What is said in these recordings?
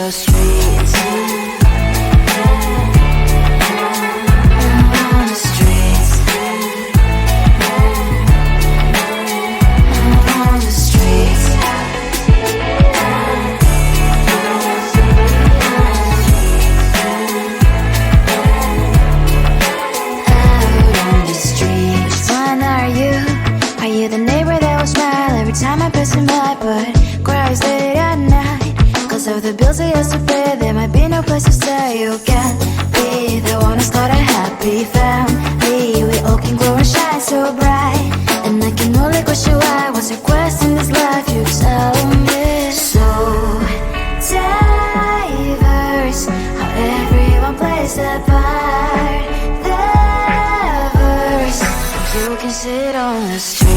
the streets. On the streets. On the streets. The neighbor that will smile every time I pass him by, but cries late at night. Cause of the bills he has to pay, there might be no place to stay. You can be the one to start a happy family. We all can glow and shine so bright, and I can only question why. What's your quest in this life? You tell me. So diverse, how everyone plays their part. Their verse, you can sit on the street.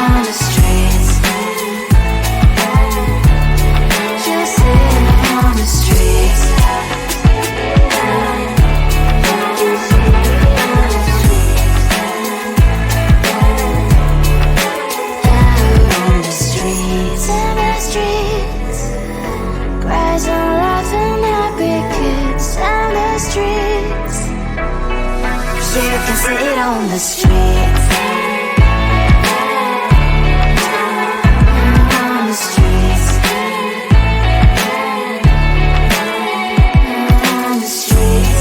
On the streets. You sit on the streets. You sit on the streets. Out on the streets. In the streets. Cries and laughing happy kids. On the streets. You can sit on the streets. On the streets. On the streets.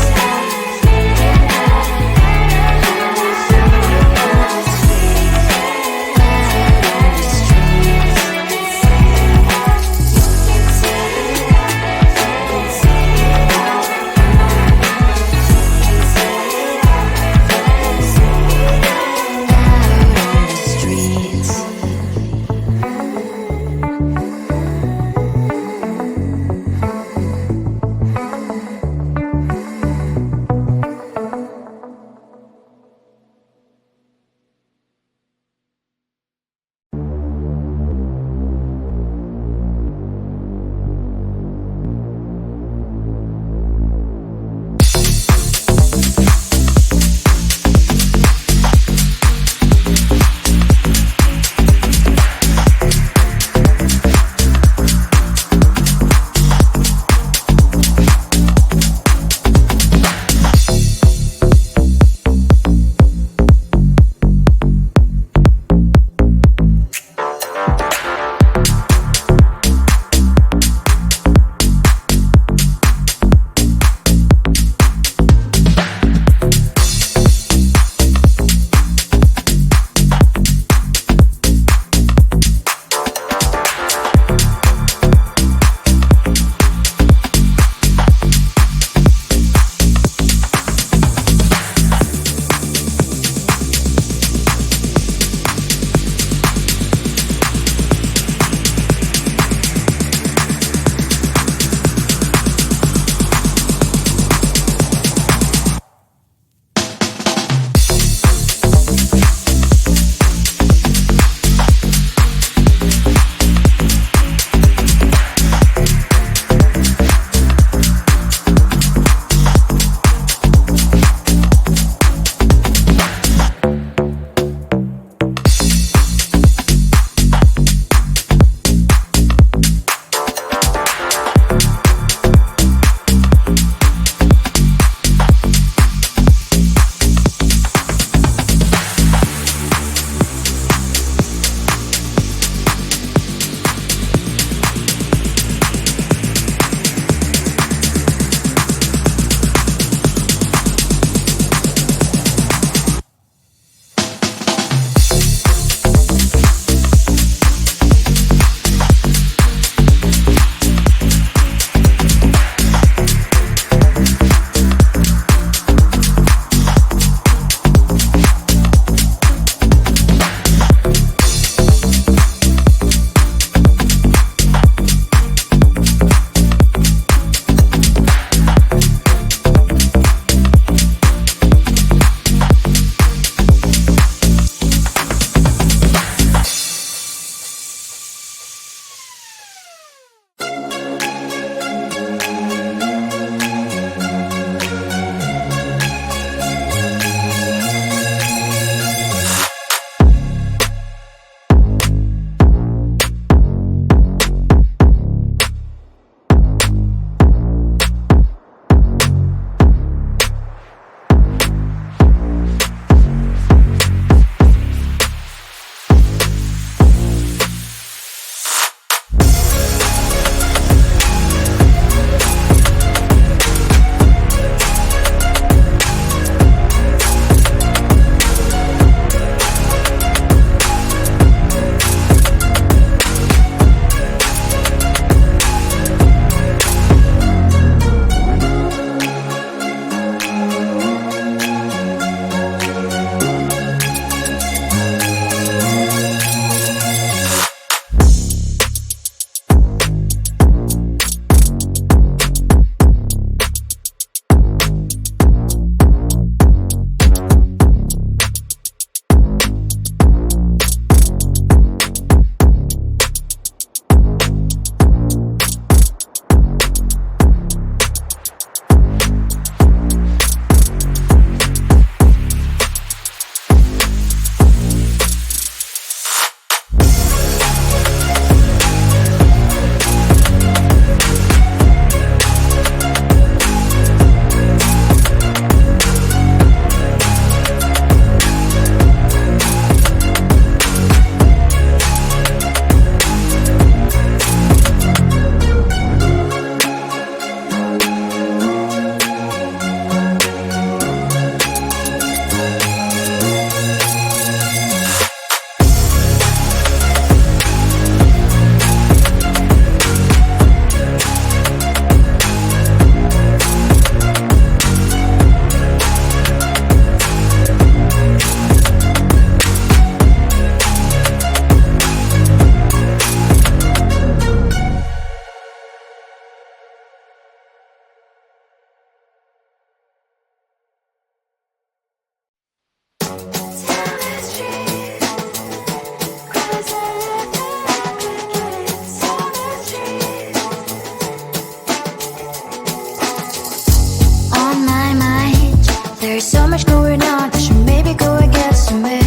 On my mind, there's so much going on. I should maybe go and get somewhere.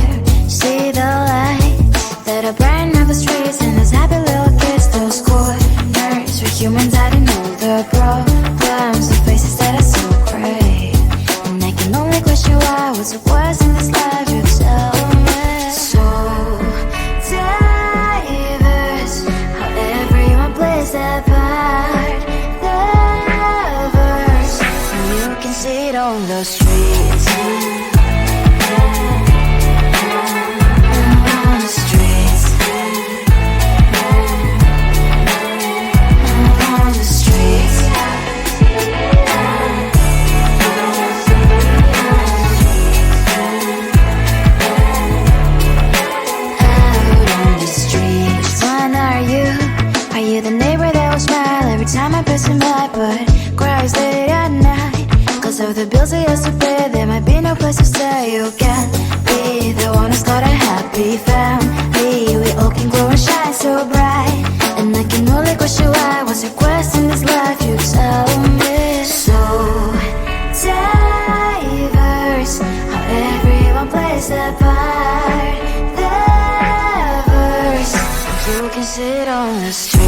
See the lights that are brighten up the streets, and those happy little kids, those corners where humans hiding all the problems, the faces that are so gray. And I can only question why was it worse in this life. You tell me. So diverse, how everyone plays their part. You can see it on the streets. On the streets. On the streets. Out on the streets. Which one are you? Are you the neighbor that will smile every time I pass him by, but cries late at night? Cause of the bills I used to pay, there might be no place to stay. You can't be the one who's got a happy family. We all can grow and shine so bright, and I can only question why was your quest in this life. You tell me. So diverse, how everyone plays their part. Diverse, you can sit on the street.